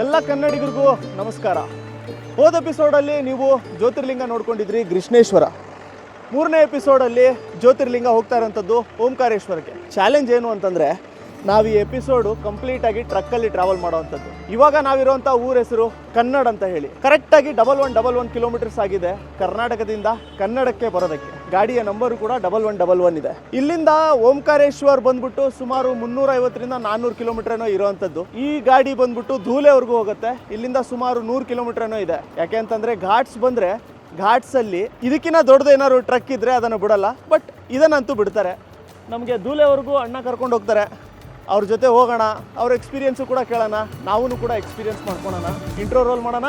ಎಲ್ಲ ಕನ್ನಡಿಗರಿಗೂ ನಮಸ್ಕಾರ. ಹೋದ ಎಪಿಸೋಡಲ್ಲಿ ನೀವು ಜ್ಯೋತಿರ್ಲಿಂಗ ನೋಡ್ಕೊಂಡಿದ್ರಿ ಕೃಷ್ಣೇಶ್ವರ. ಮೂರನೇ ಎಪಿಸೋಡಲ್ಲಿ ಜ್ಯೋತಿರ್ಲಿಂಗ ಹೋಗ್ತಾ ಇರೋಂಥದ್ದು ಓಂಕಾರೇಶ್ವರಕ್ಕೆ. ಚಾಲೆಂಜ್ ಏನು ಅಂತಂದರೆ ನಾವು ಈ ಎಪಿಸೋಡು ಕಂಪ್ಲೀಟಾಗಿ ಟ್ರಕ್ಕಲ್ಲಿ ಟ್ರಾವೆಲ್ ಮಾಡೋವಂಥದ್ದು. ಇವಾಗ ನಾವಿರೋಂಥ ಊರ ಹೆಸರು ಕನ್ನಡ ಅಂತ ಹೇಳಿ. ಕರೆಕ್ಟಾಗಿ 1111 ಕಿಲೋಮೀಟರ್ಸ್ ಆಗಿದೆ ಕರ್ನಾಟಕದಿಂದ ಕನ್ನಡಕ್ಕೆ ಬರೋದಕ್ಕೆ. ಗಾಡಿಯ ನಂಬರು ಕೂಡ 1111 ಇದೆ. ಇಲ್ಲಿಂದ ಓಂಕಾರೇಶ್ವರ್ ಬಂದ್ಬಿಟ್ಟು ಸುಮಾರು 350ರಿಂದ 400 ಕಿಲೋಮೀಟರ್ ಏನೋ ಇರೋವಂಥದ್ದು. ಈ ಗಾಡಿ ಬಂದ್ಬಿಟ್ಟು ಧೂಲೆವರೆಗೂ ಹೋಗುತ್ತೆ. ಇಲ್ಲಿಂದ ಸುಮಾರು 100 ಕಿಲೋಮೀಟರ್ ಏನೋ ಇದೆ. ಯಾಕೆ ಅಂತಂದರೆ ಘಾಟ್ಸ್ ಬಂದರೆ ಘಾಟ್ಸಲ್ಲಿ ಇದಕ್ಕಿಂತ ದೊಡ್ಡದು ಏನಾದ್ರು ಟ್ರಕ್ ಇದ್ದರೆ ಅದನ್ನು ಬಿಡಲ್ಲ, ಬಟ್ ಇದನ್ನಂತೂ ಬಿಡ್ತಾರೆ. ನಮಗೆ ಧೂಲೆವರೆಗೂ ಅಣ್ಣ ಕರ್ಕೊಂಡು ಹೋಗ್ತಾರೆ. ಅವ್ರ ಜೊತೆ ಹೋಗೋಣ, ಅವ್ರ ಎಕ್ಸ್ಪೀರಿಯೆನ್ಸು ಕೂಡ ಕೇಳೋಣ, ನಾವೂ ಕೂಡ ಎಕ್ಸ್ಪೀರಿಯೆನ್ಸ್ ಮಾಡ್ಕೊಳ್ಳೋಣ. ಇಂಟ್ರೋ ರೋಲ್ ಮಾಡೋಣ.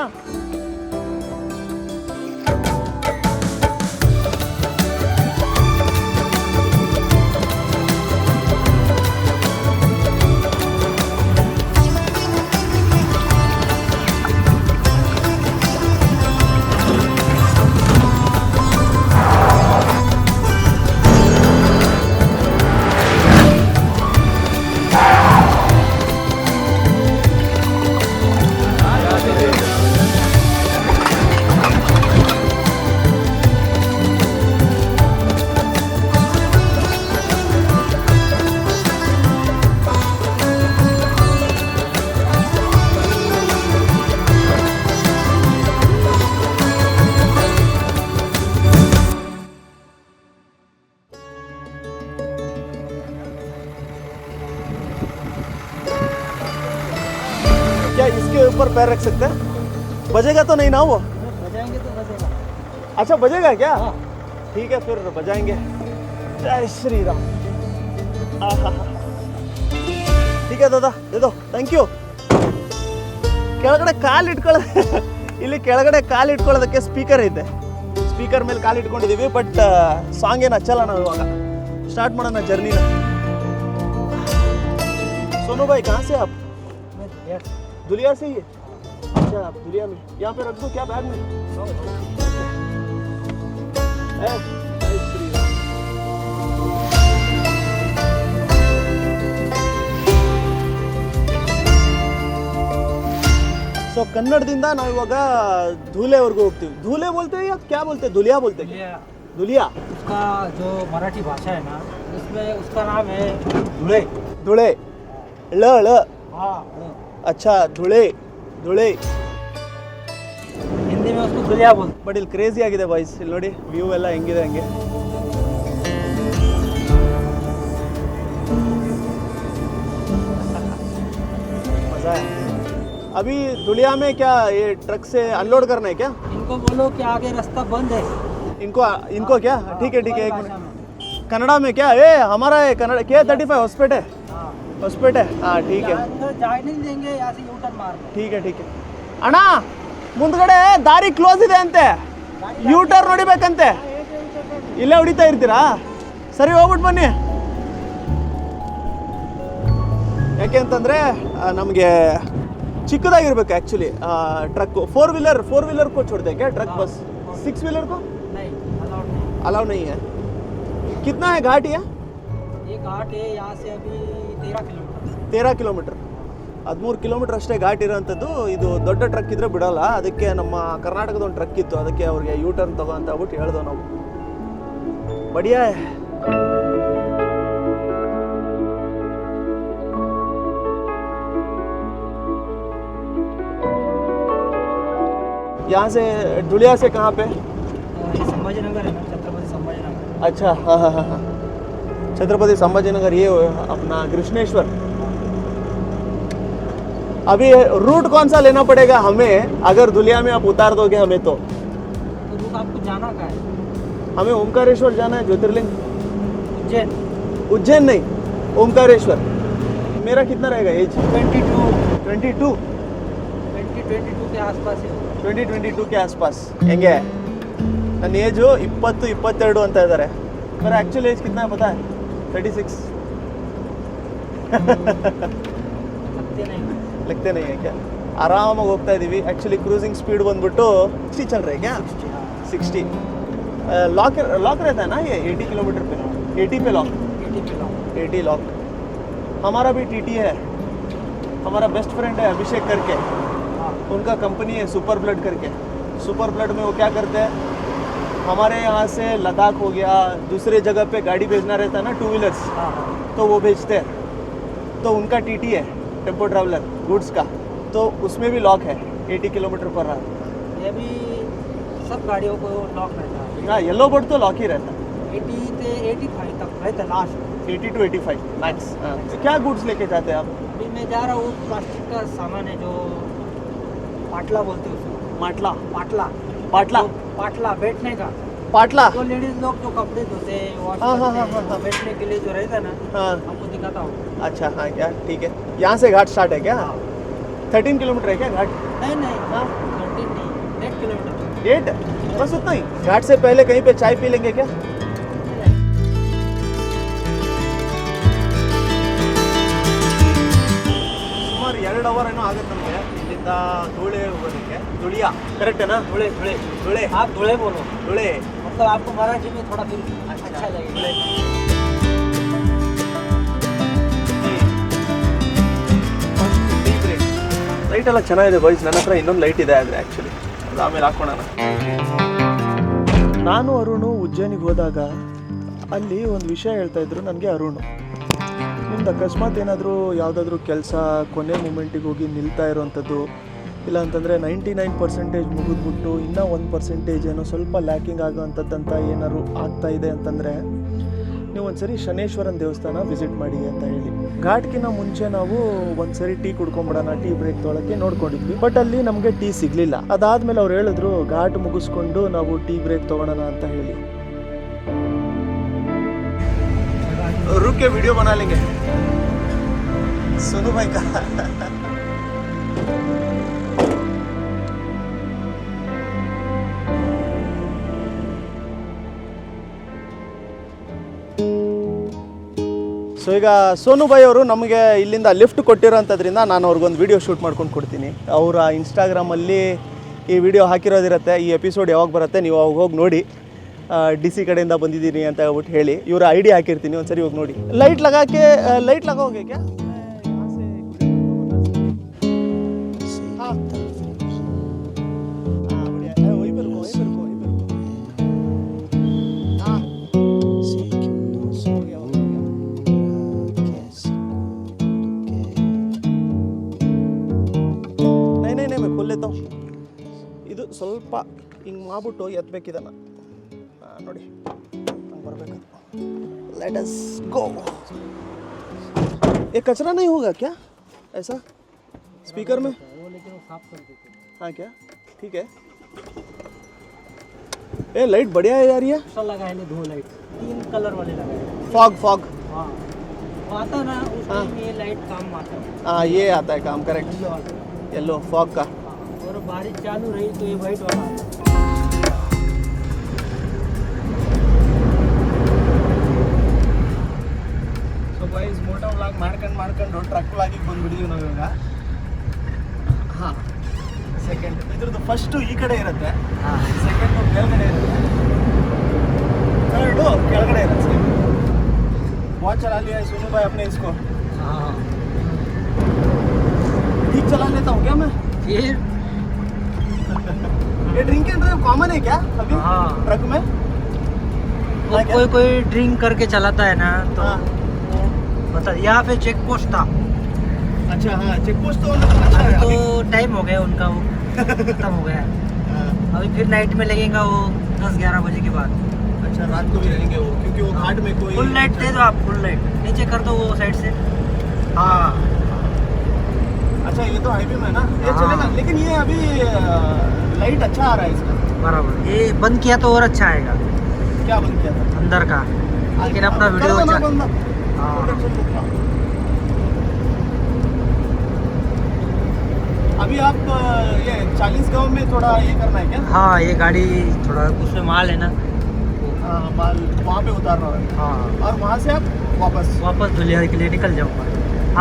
क्या इसके ऊपर पैर रख सकते हैं? बजेगा तो नहीं ना वो? बजाएंगे तो बजेगा। अच्छा बजेगा क्या? हाँ। ठीक है फिर बजाएंगे. जय श्री राम. ठीक है दादा, दे दो. Thank you. ಕೆಳಗಡೆ ಕಾಲು ಇಟ್ಕೊಳ್ಳೋ ಇಲ್ಲಿ ಕೆಳಗಡೆ ಕಾಲು ಇಟ್ಕೊಳ್ಳೋದಕ್ಕೆ ಸ್ಪೀಕರ್ ಐತೆ. ಸ್ಪೀಕರ್ ಮೇಲೆ ಕಾಲು ಇಟ್ಕೊಂಡಿದ್ದೀವಿ, ಬಟ್ ಸಾಂಗ್ ಏನು ಹಚ್ಚಲ್ಲ ನಾವು. ಇವಾಗ ಸ್ಟಾರ್ಟ್ ಮಾಡೋಣ ಜರ್ನಿನ. सोनू भाई कहाँ से आप? दुलिया से ही है? अच्छा आप दुलिया में. यहाँ पे रख दो क्या बैग में? जय श्री राम. ಸೊ ಕನ್ನಡದಿಂದ ನಾವು ಇವಾಗ ಧೂಲೆವರೆಗೂ ಹೋಗ್ತೀವಿ. ಧೂಲೆ बोलते हैं या क्या बोलते हैं? दुलिया बोलते हैं. दुलिया उसका जो मराठी भाषा है ना, उसमें उसका नाम है धुले. धुळे ಳ ಳ. हाँ, अच्छा धुळे धुळे. हिंदी में उसको धुलिया बोलते. ಬಟ್ ಇಲ್ಲಿ ಕ್ರೇಜಿ ಆಗಿದೆ ಬಾಯ್ಸ್. ಇಲ್ಲಿ ನೋಡಿ ವ್ಯೂ ಎಲ್ಲ ಹೆಂಗಿದೆ ಹಂಗೆ. मजा है. अभी धुलिया में क्या ये ट्रक से अनलोड करना है क्या? इनको बोलो कि आगे रास्ता बंद है. इनको क्या? ठीक है एक भाषा मिनट. में. कन्नड़ा में क्या? ए हमारा है कन्नड़ K35 हॉस्पिटल है. हाँ. हॉस्पिटल है. हाँ ठीक है अंदर जाए नहीं देंगे, यहाँ से यूटर्न मारना. ठीक है. ಅಣ್ಣ ಮುಂದ್ಗಡೆ ದಾರಿ ಕ್ಲೋಸ್ ಇದೆ ಅಂತೆ, ಯೂ ಟರ್ನ್ ಹೊಡಿಬೇಕಂತೆ. ಇಲ್ಲೇ ಹೊಡಿತಾ ಇರ್ತೀರಾ? ಸರಿ ಹೋಗ್ಬಿಟ್ಟು ಬನ್ನಿ. ಯಾಕೆ ಅಂತಂದರೆ ನಮಗೆ ಚಿಕ್ಕದಾಗಿರ್ಬೇಕು ಆ್ಯಕ್ಚುಲಿ ट्रक. फोर व्हीलर को छोड़ दे क्या ट्रक? बस 6 व्हीलर को नहीं, अलाउड नहीं. अलाउ नहीं है. कितना है घाट ये? ये घाट है यहाँ से अभी 13 किलोमीटर. 13 ಕಿಲೋಮೀಟರ್. 13 ಕಿಲೋಮೀಟರ್ ಅಷ್ಟೇ ಘಾಟ್ ಇರೋಂಥದ್ದು. ಇದು ದೊಡ್ಡ ಟ್ರಕ್ ಇದ್ರೆ ಬಿಡಲ್ಲ. ಅದಕ್ಕೆ ನಮ್ಮ ಕರ್ನಾಟಕದ ಒಂದು ಟ್ರಕ್ ಇತ್ತು, ಅದಕ್ಕೆ ಅವ್ರಿಗೆ ಯೂ ಟರ್ನ್ ತಗೋ ಅಂತ ಹೇಳ್ಬಿಟ್ಟು ಹೇಳ್ದೋ ನಾವು. ಬಡಿಯಾ. यहाँ से डुलिया से कहाँ पे? ये संभाजीनगर है ना, छत्रपति संभाजीनगर. अच्छा हाँ. छत्रपति संभाजीनगर ये अपना कृष्णेश्वर. अभी रूट कौन सा लेना पड़ेगा हमें अगर दुलिया में आप उतार दोगे हमें? तो रुक आपको जाना कहाँ है? हमें ओंकारेश्वर जाना है. ज्योतिर्लिंग उज्जैन नहीं, ओंकारेश्वर. मेरा कितना रहेगा एज? 22 22 के आसपास है. 2022 के आसपास ಹೆಂಗೆ? ನನ್ನ ಏಜು 22 ಅಂತ ಇದ್ದಾರೆ. मेरा एक्चुअल एज कितना है पता है? 36. लगते नहीं है क्या? ಆರಾಮಾಗಿ ಹೋಗ್ತಾ ಇದ್ದೀವಿ. ಆ್ಯಕ್ಚುಲಿ ಕ್ರೂಸಿಂಗ್ ಸ್ಪೀಡ್ ಬಂದ್ಬಿಟ್ಟು 60 चल रहे क्या? 60. लॉक रहता है ना ये 80 किलोमीटर पे. 80 पे लॉक. 80 लॉक. हमारा भी टीटी है. हमारा बेस्ट फ्रेंड है अभिषेक करके, हाँ उनका कंपनी है सुपर ब्लड करके। सुपर ब्लड में वो क्या करते हैं, हमारे यहाँ से लद्दाख हो गया, दूसरे जगह पे गाड़ी भेजना रहता है ना, 2 व्हीलर्स, हाँ हाँ तो वो भेजते हैं। तो उनका टीटी है, टेम्पो ट्रैवलर गुड्स का, तो उसमें भी लॉक है 80 किलोमीटर पर आवर। ये भी सब गाड़ियों को लॉक रहता है। हाँ, येलो बोर्ड तो लॉक ही रहता है, 80 से 85 तक रहता है लास्ट। 80 to 85 max. क्या गुड्स लेके जाते हैं आप? अभी मैं जा रहा हूँ, प्लास्टिक का सामान है जो पाटला बोलते हैं उसको। माटला, पाटला पाटला, पाटला बैठने का, पाटला। जो लेडीज लोग जो कपड़े धोते हैं वॉश हाँ, हाँ, करते हाँ, हैं, हाँ। बैठने के लिए जो रहता है ना, हाँ, आपको दिखाता हूँ। अच्छा, हाँ क्या, ठीक है। यहाँ से घाट स्टार्ट है क्या? हाँ 13 किलोमीटर है क्या घाट? नहीं नहीं, हाँ 13 नहीं, 8 किलोमीटर। 8, बस उतना ही। घाट से पहले कहीं पे चाय पी लेंगे क्या? ಸುಮಾರು 2 ಅವರ್ ಏನೋ ಆಗುತ್ತೆ ನಮಗೆ ಇಲ್ಲಿಂದ ಧೂಳೆ ಹೋಗೋದಕ್ಕೆ। ಧುಳಿಯಾ ಕರೆಕ್ಟ್ है ना? धुले धुले धुळे, आप धुले बोलो, ಧುळे। मतलब आपको मराठी में थोड़ा फिर अच्छा लगेगा। ಲೈಟ್ ಎಲ್ಲ ಚೆನ್ನಾಗಿದೆ ಬಾಯ್ಸ್, ನನ್ನ ಹತ್ರ ಇನ್ನೊಂದು ಲೈಟ್ ಇದೆ ಆದರೆ ಆ್ಯಕ್ಚುಲಿ ಅದು ಆಮೇಲೆ ಹಾಕೋಣ. ನಾನು ಅರುಣು ಉಜ್ಜಯಿನಿಗೆ ಹೋದಾಗ ಅಲ್ಲಿ ಒಂದು ವಿಷಯ ಹೇಳ್ತಾ ಇದ್ರು ನನಗೆ ಅರುಣ್, ನಿಮ್ದು ಅಕಸ್ಮಾತ್ ಏನಾದರೂ ಯಾವುದಾದ್ರೂ ಕೆಲಸ ಕೊನೆ ಮೂಮೆಂಟಿಗೆ ಹೋಗಿ ನಿಲ್ತಾ ಇರೋವಂಥದ್ದು, ಇಲ್ಲ ಅಂತಂದರೆ 99% ಮುಗಿದ್ಬಿಟ್ಟು ಇನ್ನೂ 1% ಏನೋ ಸ್ವಲ್ಪ ಲ್ಯಾಕಿಂಗ್ ಆಗೋವಂಥದ್ದಂತ ಏನಾದ್ರು ಆಗ್ತಾ ಇದೆ ಅಂತಂದರೆ ನೀವು ಒಂದ್ಸರಿ ಶನೇಶ್ವರನ ದೇವಸ್ಥಾನ ವಿಸಿಟ್ ಮಾಡಿ ಅಂತ ಹೇಳಿ. ಘಾಟ್ಗಿನ ಮುಂಚೆ ನಾವು ಒಂದ್ಸರಿ ಟೀ ಕುಡ್ಕೊಂಬಿಡೋಣ, ಟೀ ಬ್ರೇಕ್ ತೊಗೊಳಕ್ಕೆ ನೋಡ್ಕೊಂಡಿದ್ವಿ. ಬಟ್ ಅಲ್ಲಿ ನಮಗೆ ಟೀ ಸಿಗಲಿಲ್ಲ. ಅದಾದಮೇಲೆ ಅವ್ರು ಹೇಳಿದ್ರು ಘಾಟ್ ಮುಗಿಸ್ಕೊಂಡು ನಾವು ಟೀ ಬ್ರೇಕ್ ತೊಗೊಳೋಣ ಅಂತ ಹೇಳಿ. रुक के वीडियो बना लेंगे सोनू भाई का। ಸೊ ಈಗ ಸೋನು ಭಾಯ್ ಅವರು ನಮಗೆ ಇಲ್ಲಿಂದ ಲಿಫ್ಟ್ ಕೊಟ್ಟಿರೋಂಥದ್ರಿಂದ ನಾನು ಅವ್ರಿಗೊಂದು ವಿಡಿಯೋ ಶೂಟ್ ಮಾಡ್ಕೊಂಡು ಕೊಡ್ತೀನಿ. ಅವರ ಇನ್ಸ್ಟಾಗ್ರಾಮಲ್ಲಿ ಈ ವಿಡಿಯೋ ಹಾಕಿರೋದಿರುತ್ತೆ. ಈ ಎಪಿಸೋಡ್ ಯಾವಾಗ ಬರುತ್ತೆ ನೀವು ಅವಾಗ ಹೋಗಿ ನೋಡಿ, DC ಕಡೆಯಿಂದ ಬಂದಿದ್ದೀನಿ ಅಂತ ಹೇಳ್ಬಿಟ್ಟು ಹೇಳಿ. ಇವರ ಐಡಿ ಹಾಕಿರ್ತೀನಿ, ಒಂದ್ಸರಿ ಹೋಗಿ ನೋಡಿ. ಲೈಟ್ ಲಗಾಕೆ, ಲೈಟ್ ಲಗಾओगे क्या? हाँ बढ़िया, वहीं पे रुको, वहीं पे रुको, वहीं पे रुको। हाँ हो गया, हो गया। नहीं नहीं नहीं, मैं खोल लेता हूँ. ಇದು ಸ್ವಲ್ಪ ಹಿಂಗೆ ಮಾಡ್ಬಿಟ್ಟು ಎತ್ತಬೇಕಿದನ್ನು ನೋಡಿ, ಹಂಗೆ ಬರಬೇಕು. लेट अस गो. ये कचरा नहीं होगा क्या ऐसा स्पीकर में? वो लेकिन वो साफ कर देते हैं। हाँ क्या, ठीक है. ये लाइट बढ़िया है यार, ये अच्छा लगा है, 2 लाइट 3 कलर वाले लगाए। फॉग फॉग हाँ वो आता है ना उस हाँ। टाइम ये लाइट काम आता है। हाँ ये आता है काम, करेक्ट. येलो आता है। येलो फॉग का. हाँ, और बारिश चालू रही तो ये वाइट वाला आता है। ಗೈಸ್ ಮೋಟೋ ವ್ಲಾಗ್ ಮಾಡ್ಕೊಂಡು ಟ್ರಕ್ ವ್ಲಾಗಿಗೆ ಬಂದ್ಬಿಟ್ಟಿದ್ದೀವಿ ನಾವು ಇವಾಗ. ಹಾಂ ಸೆಕೆಂಡ್ ಇದ್ರದ್ದು ಫಸ್ಟು ಈ ಕಡೆ ಇರುತ್ತೆ, हाँ ಸೆಕೆಂಡು ಕೆಳಗಡೆ ಇರುತ್ತೆ, ಥರ್ಡು ಕೆಳಗಡೆ ಇರುತ್ತೆ. बहुत चला लिया है सोनू भाई अपने इसको. हाँ ठीक चला लेता हूँ क्या मैं? फिर ये ड्रिंक एंड ड्राइव कॉमन है क्या अभी हाँ। ट्रक में? वो क्या? कोई ड्रिंक करके चलाता है ना तो हाँ. बता, यहाँ पे चेक पोस्ट था। अच्छा हाँ, चेक पोस्ट तो अच्छा है तो अभी. टाइम हो गया उनका, वो खत्म हो गया है। हाँ, अभी फिर नाइट में लगेगा वो 10-11 बजे के बाद। अच्छा रात को भी रहेंगे वो, क्योंकि वो घाट में कोई फुल लाइट दे दो आप, फुल लाइट नीचे कर दो वो साइड से। हाँ. अच्छा ये तो हाईवे में ना, ये हाँ. चलेगा. लेकिन ये अभी लाइट अच्छा आ रहा है इसका. बराबर, ये बंद किया तो और अच्छा आएगा क्या बंद किया था? अंदर का, लेकिन अपना कर वीडियो दो ना अच्छा। बंद. हाँ अभी आप ये 40 गांव में थोड़ा ये करना है क्या? हाँ, ये गाड़ी थोड़ा उसमें माल है ना, हाँ माल वहाँ पे उतारना है. हाँ और वहाँ से आप वापस. वापस धुलिया के लिए निकल जाऊंगा।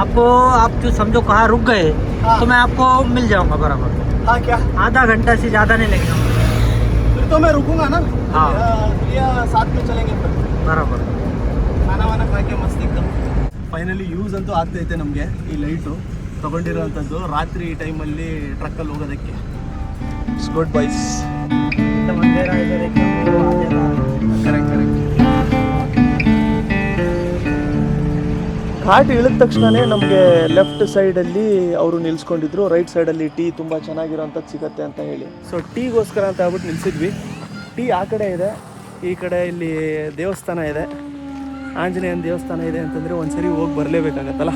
आपको आप जो समझो कहाँ रुक गए हाँ. तो मैं आपको मिल जाऊंगा बराबर, हाँ क्या, आधा घंटा से ज़्यादा नहीं लगेगा फिर तो मैं रुकूंगा ना. हाँ. या साथ में चलेंगे फिर. बराबर। ಖಾನ ವಾನ ಖಾಕೆ ಮಸ್ತ್ एकदम. ಫೈನಲಿ ಯೂಸ್ ಅಂತೂ ಆಗ್ತೈತೆ ನಮಗೆ ಈ ಲೈಟು. ತೊಗೊಂಡಿರೋವಂಥದ್ದು ರಾತ್ರಿ ಈ ಟೈಮಲ್ಲಿ ಟ್ರಕ್ಕಲ್ಲಿ ಹೋಗೋದಕ್ಕೆ. It's good boys. अंधेरा इधर एकदम वो आ जाता है. ಕರೆಕ್ಟ್ ಘಾಟ್ ಇಳಿದ ತಕ್ಷಣವೇ ನಮಗೆ ಲೆಫ್ಟ್ ಸೈಡಲ್ಲಿ ಅವರು ನಿಲ್ಸ್ಕೊಂಡಿದ್ರು, ರೈಟ್ ಸೈಡಲ್ಲಿ ಟೀ ತುಂಬ ಚೆನ್ನಾಗಿರೋಂಥದ್ದು ಸಿಗುತ್ತೆ ಅಂತ ಹೇಳಿ. ಸೊ ಟೀಗೋಸ್ಕರ ಅಂತ ಹೇಳ್ಬಿಟ್ಟು ನಿಲ್ಸಿದ್ವಿ. ಟೀ ಆ ಕಡೆ ಇದೆ, ಈ ಕಡೆ ಇಲ್ಲಿ ದೇವಸ್ಥಾನ ಇದೆ, ಆಂಜನೇಯನ ದೇವಸ್ಥಾನ ಇದೆ ಅಂತಂದರೆ ಒಂದು ಸರಿ ಹೋಗಿ ಬರಲೇಬೇಕಾಗತ್ತಲ್ಲ.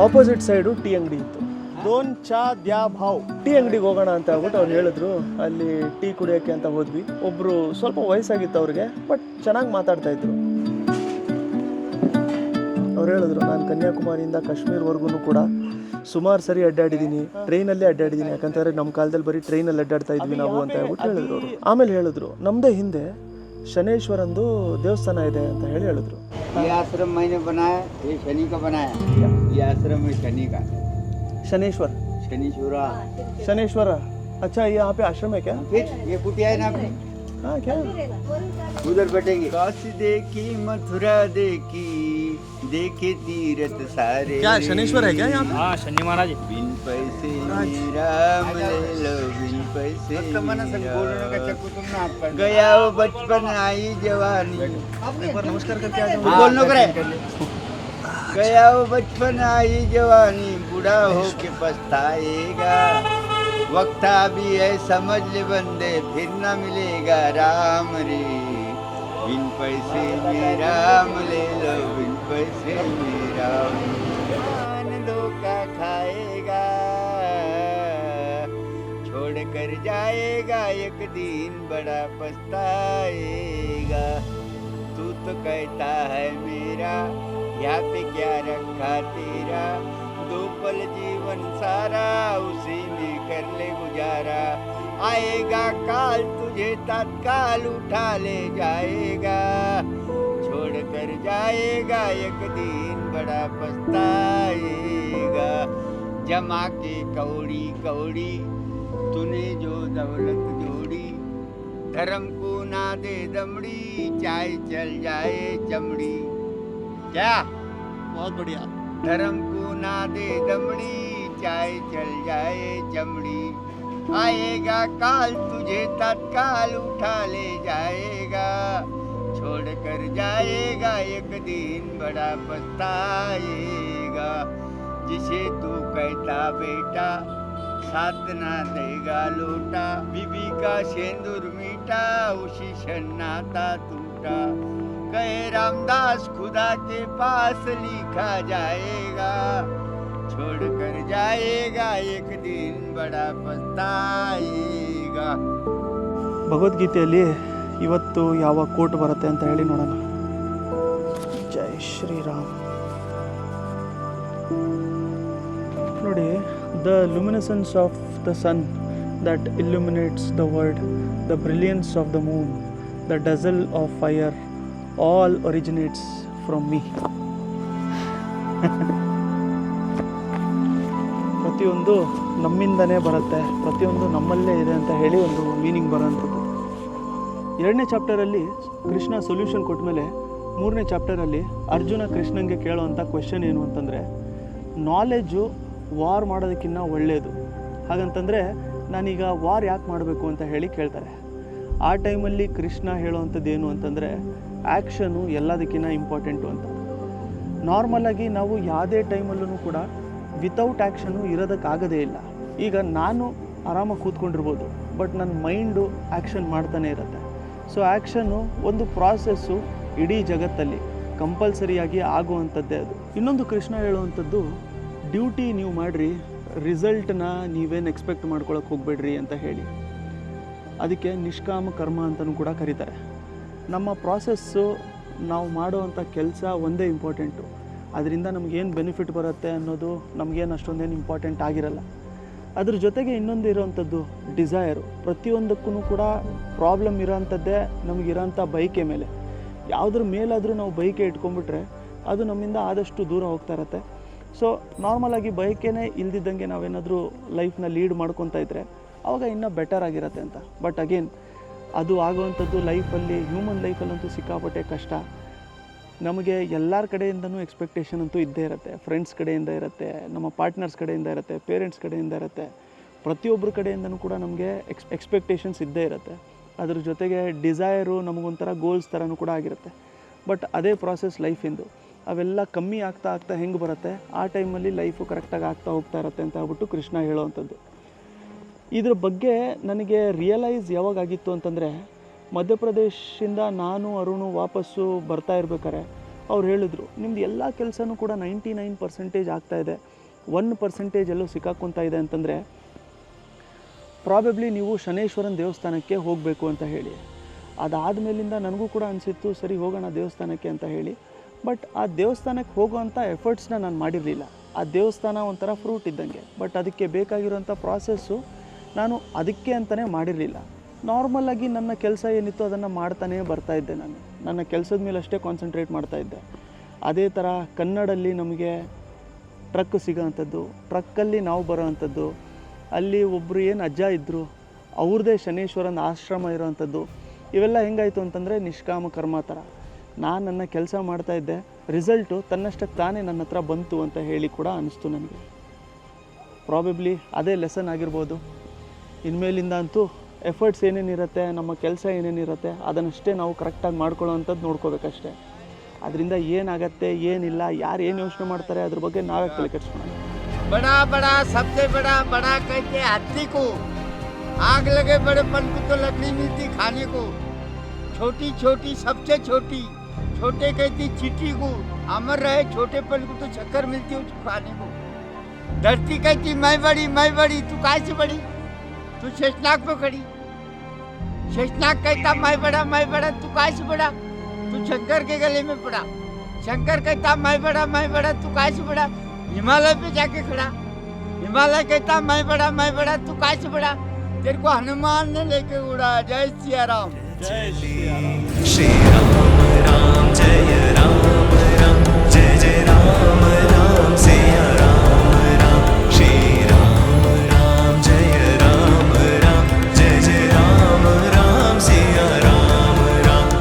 ಆಪೋಸಿಟ್ ಸೈಡು ಟೀ ಅಂಗಡಿ ಇತ್ತು. ದೋನ್ ಚಾ ದ್ಯಾ ಭಾವ್ ಟೀ ಅಂಗಡಿಗೆ ಹೋಗೋಣ ಅಂತ ಹೇಳ್ಬಿಟ್ಟು ಅವ್ರು ಹೇಳಿದ್ರು. ಅಲ್ಲಿ ಟೀ ಕುಡಿಯೋಕ್ಕೆ ಅಂತ ಹೋದ್ವಿ. ಒಬ್ರು ಸ್ವಲ್ಪ ವಯಸ್ಸಾಗಿತ್ತು ಅವ್ರಿಗೆ, ಬಟ್ ಚೆನ್ನಾಗಿ ಮಾತಾಡ್ತಾ ಇದ್ರು. ಅವ್ರು ಹೇಳಿದ್ರು, ನಾನು ಕನ್ಯಾಕುಮಾರಿಯಿಂದ ಕಾಶ್ಮೀರ್ವರೆಗೂ ಕೂಡ ಸುಮಾರು ಸರಿ ಅಡ್ಡಾಡಿದ್ದೀನಿ, ಟ್ರೈನಲ್ಲೇ ಅಡ್ಡಾಡಿದ್ದೀನಿ. ಯಾಕಂತಂದ್ರೆ ನಮ್ಮ ಕಾಲದಲ್ಲಿ ಬರೀ ಟ್ರೈನಲ್ಲಿ ಅಡ್ಡಾಡ್ತಾ ಇದ್ವಿ ನಾವು ಅಂತ ಹೇಳ್ಬಿಟ್ಟು ಹೇಳಿದ್ರು ಅವರು. ಆಮೇಲೆ ಹೇಳಿದ್ರು, ನಮ್ಮದೇ ಹಿಂದೆ ಶನೇಶ್ವರಂದು ದೇವಸ್ಥಾನ ಇದೆ ಅಂತ ಹೇಳಿ ಹೇಳಿದ್ರು. ये आश्रम मैंने बनाया, ये शनि का बनाया. ये आश्रम है शनि का. शनेश्वर शनीश्वरा. शनेश्वर. अच्छा, ये यहाँ पे आश्रम है क्या? फिर ये कुटिया है ना अपनी, हाँ क्या? उधर बैठेंगे. काशी देखी मथुरा देखी, देखे तीरथ सारे. क्या शनेश्वर है क्या यहाँ पे? हाँ शनि महाराज. बिन पैसे राम ले लो, बिन पैसे बोलने का चक्कू तुम ना आप. गया वो बचपन आई जवानी. एक बार नमस्कार करके आ जाओ. बोलनो करे. गया वो बचपन आई जवानी, बूढ़ा हो के पछताएगा. वक्त अभी है समझ ले बंदे, फिर न मिलेगा राम रे. बिन पैसे में राम ले लो, बिन पैसे में राम. जान धोखा खाएगा, छोड़ कर जाएगा, एक दिन बड़ा पछताएगा. तू तो कहता है मेरा, यहाँ पे क्या रखा तेरा. दो पल जीवन सारा उसी में कर ले गुजारा. आएगा काल तुझे तत्काल उठा ले जाएगा. छोड़ कर जाएगा, एक दिन बड़ा पछताएगा. जमा के कौड़ी कौड़ी तूने जो दौलत जोड़ी, धर्म को ना दे दमड़ी, चाहे चल जाए चमड़ी. क्या बहुत बढ़िया. धर्म को ना दे दमड़ी, चाहे चल जाए चमड़ी. आएगा काल तुझे तत्काल उठा ले जाएगा. छोड़ कर जाएगा, एक दिन बड़ा पछताएगा. जिसे तू कहता बेटा, साथ ना देगा लोटा. बीबी का सिंदूर मीठा, उसी क्षण नाता टूटा. कहे रामदास खुदा के पास लिखा जाएगा. छोड़ कर जाएगा, एक दिन बड़ा पछताएगा. ಭಗವದ್ಗೀತೆಯಲ್ಲಿ ಇವತ್ತು ಯಾವ ಕೋಟ್ ಬರುತ್ತೆ ಅಂತ ಹೇಳಿ ನೋಡೋಣ. ಜೈ ಶ್ರೀರಾಮ್. ನೋಡಿ, the luminescence of the sun that illuminates the world, the brilliance of the moon, the dazzle of fire, all originates from me. ಪ್ರತಿಯೊಂದು ನಮ್ಮಿಂದನೇ ಬರುತ್ತೆ, ಪ್ರತಿಯೊಂದು ನಮ್ಮಲ್ಲೇ ಇದೆ ಅಂತ ಹೇಳಿ ಒಂದು ಮೀನಿಂಗ್ ಬರೋಂಥದ್ದು. 2ನೇ ಚಾಪ್ಟರಲ್ಲಿ ಕೃಷ್ಣ ಸೊಲ್ಯೂಷನ್ ಕೊಟ್ಟ ಮೇಲೆ 3ನೇ ಚಾಪ್ಟರಲ್ಲಿ ಅರ್ಜುನ ಕೃಷ್ಣಂಗೆ ಕೇಳೋವಂಥ ಕ್ವೆಶನ್ ಏನು ಅಂತಂದರೆ, ನಾಲೆಡ್ಜು ವಾರ್ ಮಾಡೋದಕ್ಕಿಂತ ಒಳ್ಳೆಯದು. ಹಾಗಂತಂದರೆ ನಾನೀಗ ವಾರ್ ಯಾಕೆ ಮಾಡಬೇಕು ಅಂತ ಹೇಳಿ ಕೇಳ್ತಾರೆ. ಆ ಟೈಮಲ್ಲಿ ಕೃಷ್ಣ ಹೇಳೋವಂಥದ್ದು ಏನು ಅಂತಂದರೆ, ಆ್ಯಕ್ಷನು ಎಲ್ಲದಕ್ಕಿಂತ ಇಂಪಾರ್ಟೆಂಟು ಅಂತ. ನಾರ್ಮಲಾಗಿ ನಾವು ಯಾವುದೇ ಟೈಮಲ್ಲೂ ಕೂಡ ವಿತೌಟ್ ಆ್ಯಕ್ಷನು ಇರೋದಕ್ಕಾಗದೇ ಇಲ್ಲ. ಈಗ ನಾನು ಆರಾಮಾಗಿ ಕೂತ್ಕೊಂಡಿರ್ಬೋದು, ಬಟ್ ನನ್ನ ಮೈಂಡು ಆ್ಯಕ್ಷನ್ ಮಾಡ್ತಾನೆ ಇರುತ್ತೆ. ಸೊ ಆ್ಯಕ್ಷನ್ನು ಒಂದು ಪ್ರಾಸೆಸ್ಸು ಇಡೀ ಜಗತ್ತಲ್ಲಿ ಕಂಪಲ್ಸರಿಯಾಗಿ ಆಗುವಂಥದ್ದೇ ಅದು. ಇನ್ನೊಂದು ಕೃಷ್ಣ ಹೇಳುವಂಥದ್ದು, ಡ್ಯೂಟಿ ನೀವು ಮಾಡಿರಿ, ರಿಸಲ್ಟನ್ನ ನೀವೇನು ಎಕ್ಸ್ಪೆಕ್ಟ್ ಮಾಡ್ಕೊಳಕ್ಕೆ ಹೋಗಬೇಡ್ರಿ ಅಂತ ಹೇಳಿ. ಅದಕ್ಕೆ ನಿಷ್ಕಾಮ ಕರ್ಮ ಅಂತಲೂ ಕೂಡ ಕರೀತಾರೆ. ನಮ್ಮ ಪ್ರಾಸೆಸ್ಸು, ನಾವು ಮಾಡುವಂಥ ಕೆಲಸ ಒಂದೇ ಇಂಪಾರ್ಟೆಂಟು, ಅದರಿಂದ ನಮಗೇನು ಬೆನಿಫಿಟ್ ಬರುತ್ತೆ ಅನ್ನೋದು ನಮಗೇನು ಅಷ್ಟೊಂದೇನು ಇಂಪಾರ್ಟೆಂಟ್ ಆಗಿರಲ್ಲ. ಅದ್ರ ಜೊತೆಗೆ ಇನ್ನೊಂದು ಇರೋವಂಥದ್ದು ಡಿಸೈರು. ಪ್ರತಿಯೊಂದಕ್ಕೂ ಕೂಡ ಪ್ರಾಬ್ಲಮ್ ಇರೋವಂಥದ್ದೇ ನಮಗಿರೋಂಥ ಬೈಕೆ ಮೇಲೆ. ಯಾವುದ್ರ ಮೇಲಾದರೂ ನಾವು ಬೈಕೆ ಇಟ್ಕೊಂಡ್ಬಿಟ್ರೆ ಅದು ನಮ್ಮಿಂದ ಆದಷ್ಟು ದೂರ ಹೋಗ್ತಾ ಇರುತ್ತೆ. ಸೊ ನಾರ್ಮಲಾಗಿ ಬೈಕೇನೆ ಇಲ್ದಿದ್ದಂಗೆ ನಾವೇನಾದರೂ ಲೈಫ್ನ ಲೀಡ್ ಮಾಡ್ಕೊತಾ ಇದ್ದರೆ ಆವಾಗ ಇನ್ನೂ ಬೆಟರ್ ಆಗಿರುತ್ತೆ ಅಂತ. ಬಟ್ ಅಗೇನ್ ಅದು ಆಗುವಂಥದ್ದು ಲೈಫಲ್ಲಿ, ಹ್ಯೂಮನ್ ಲೈಫಲ್ಲಂತೂ ಸಿಕ್ಕಾಪಟ್ಟೆ ಕಷ್ಟ. ನಮಗೆ ಎಲ್ಲರ ಕಡೆಯಿಂದನೂ ಎಕ್ಸ್ಪೆಕ್ಟೇಷನ್ ಅಂತೂ ಇದ್ದೇ ಇರುತ್ತೆ. ಫ್ರೆಂಡ್ಸ್ ಕಡೆಯಿಂದ ಇರುತ್ತೆ, ನಮ್ಮ ಪಾರ್ಟ್ನರ್ಸ್ ಕಡೆಯಿಂದ ಇರುತ್ತೆ, ಪೇರೆಂಟ್ಸ್ ಕಡೆಯಿಂದ ಇರುತ್ತೆ, ಪ್ರತಿಯೊಬ್ಬರ ಕಡೆಯಿಂದನೂ ಕೂಡ ನಮಗೆ ಎಕ್ಸ್ಪೆಕ್ಟೇಷನ್ಸ್ ಇದ್ದೇ ಇರುತ್ತೆ. ಅದ್ರ ಜೊತೆಗೆ ಡಿಸೈರು ನಮಗೊಂಥರ ಗೋಲ್ಸ್ ಥರನೂ ಕೂಡ ಆಗಿರುತ್ತೆ. ಬಟ್ ಅದೇ ಪ್ರಾಸೆಸ್ ಲೈಫಿಂದು. ಅವೆಲ್ಲ ಕಮ್ಮಿ ಆಗ್ತಾ ಆಗ್ತಾ ಹೆಂಗೆ ಬರುತ್ತೆ, ಆ ಟೈಮಲ್ಲಿ ಲೈಫು ಕರೆಕ್ಟಾಗಿ ಆಗ್ತಾ ಹೋಗ್ತಾ ಇರುತ್ತೆ ಅಂತ ಹೇಳ್ಬಿಟ್ಟು ಕೃಷ್ಣ ಹೇಳೋವಂಥದ್ದು. ಇದ್ರ ಬಗ್ಗೆ ನನಗೆ ರಿಯಲೈಸ್ ಯಾವಾಗಾಗಿತ್ತು ಅಂತಂದರೆ, ಮಧ್ಯಪ್ರದೇಶದಿಂದ ನಾನು ಅರುಣು ವಾಪಸ್ಸು ಬರ್ತಾ ಇರ್ಬೇಕಾರೆ ಅವ್ರು ಹೇಳಿದ್ರು, ನಿಮ್ದು ಎಲ್ಲ ಕೆಲಸನೂ ಕೂಡ 99% ಆಗ್ತಾಯಿದೆ, 1% ಎಲ್ಲೋ ಸಿಕ್ಕಾಕೊತಾ ಇದೆ ಅಂತಂದರೆ ಪ್ರಾಬಬ್ಲಿ ನೀವು ಶನೇಶ್ವರನ ದೇವಸ್ಥಾನಕ್ಕೆ ಹೋಗಬೇಕು ಅಂತ ಹೇಳಿ. ಅದಾದಮೇಲಿಂದ ನನಗೂ ಕೂಡ ಅನಿಸಿತ್ತು, ಸರಿ ಹೋಗೋಣ ದೇವಸ್ಥಾನಕ್ಕೆ ಅಂತ ಹೇಳಿ. ಬಟ್ ಆ ದೇವಸ್ಥಾನಕ್ಕೆ ಹೋಗೋವಂಥ ಎಫರ್ಟ್ಸ್ನ ನಾನು ಮಾಡಿರಲಿಲ್ಲ. ಆ ದೇವಸ್ಥಾನ ಒಂಥರ ಫ್ರೂಟ್ ಇದ್ದಂಗೆ, ಬಟ್ ಅದಕ್ಕೆ ಬೇಕಾಗಿರೋಂಥ ಪ್ರಾಸೆಸ್ಸು ನಾನು ಅದಕ್ಕೆ ಅಂತಲೇ ಮಾಡಿರಲಿಲ್ಲ. ನಾರ್ಮಲಾಗಿ ನನ್ನ ಕೆಲಸ ಏನಿತ್ತು ಅದನ್ನು ಮಾಡ್ತಾನೇ ಬರ್ತಾಯಿದ್ದೆ. ನಾನು ನನ್ನ ಕೆಲಸದ ಮೇಲೆ ಅಷ್ಟೇ ಕಾನ್ಸಂಟ್ರೇಟ್ ಮಾಡ್ತಾಯಿದ್ದೆ. ಅದೇ ಥರ ಕನ್ನಡಲ್ಲಿ ನಮಗೆ ಟ್ರಕ್ ಸಿಗೋವಂಥದ್ದು, ಟ್ರಕ್ಕಲ್ಲಿ ನಾವು ಬರೋವಂಥದ್ದು, ಅಲ್ಲಿ ಒಬ್ಬರು ಏನು ಅಜ್ಜ ಇದ್ದರು ಅವ್ರದ್ದೇ ಶನೇಶ್ವರನ ಆಶ್ರಮ ಇರೋವಂಥದ್ದು. ಇವೆಲ್ಲ ಹೆಂಗಾಯಿತು ಅಂತಂದರೆ ನಿಷ್ಕಾಮ ಕರ್ಮ ಥರ. ನಾನು ನನ್ನ ಕೆಲಸ ಮಾಡ್ತಾಯಿದ್ದೆ, ರಿಸಲ್ಟು ತನ್ನಷ್ಟಕ್ಕೆ ತಾನೇ ನನ್ನ ಹತ್ರ ಬಂತು ಅಂತ ಹೇಳಿ ಕೂಡ ಅನ್ನಿಸ್ತು ನನಗೆ. ಪ್ರಾಬಬ್ಲಿ ಅದೇ ಲೆಸನ್ ಆಗಿರ್ಬೋದು. ಇನ್ಮೇಲಿಂದ ಅಂತೂ ಎಫರ್ಟ್ಸ್ ಏನೇನಿರುತ್ತೆ, ನಮ್ಮ ಕೆಲಸ ಏನೇನಿರುತ್ತೆ ಅದನ್ನಷ್ಟೇ ನಾವು ಕರೆಕ್ಟಾಗಿ ಮಾಡ್ಕೊಳ್ಳೋವಂಥದ್ದು ನೋಡ್ಕೋಬೇಕಷ್ಟೆ. ಅದರಿಂದ ಏನಾಗತ್ತೆ ಏನಿಲ್ಲ, ಯಾರು ಏನು ಯೋಚನೆ ಮಾಡ್ತಾರೆ ಅದ್ರ ಬಗ್ಗೆ ನಾವೇ ತಲೆ ಕೆಡಿಸ್ಕೊಳ್ಳೋಣ. बड़ा बड़ा सबसे बड़ा बड़ा कहते हाथी को, आग लगे बड़ेपन को तो लकड़ी मिलती खाने को, छोटी छोटी सबसे छोटी, छोटे कहती चीटी को, अमर रहे छोटेपन को तो शक्कर मिलती है उसको खाने को। धरती कहती मैं बड़ी, तू काय से बड़ी, तू शेषनाग पे खड़ी। शेषनाग कहता मैं बड़ा, तू काय से बड़ा, तू शंकर के गले में पड़ा। शंकर कहता मैं बड़ा, तू काय से बड़ा, हिमालय पे जाके खड़ा। हिमालय कहता मैं बड़ा, तू काय से बड़ा, तेरे को हनुमान ने लेके उड़ा। जय सिया राम। ಜೈ ಶ್ರೀ ರಾಮ್. श्री राम राम जय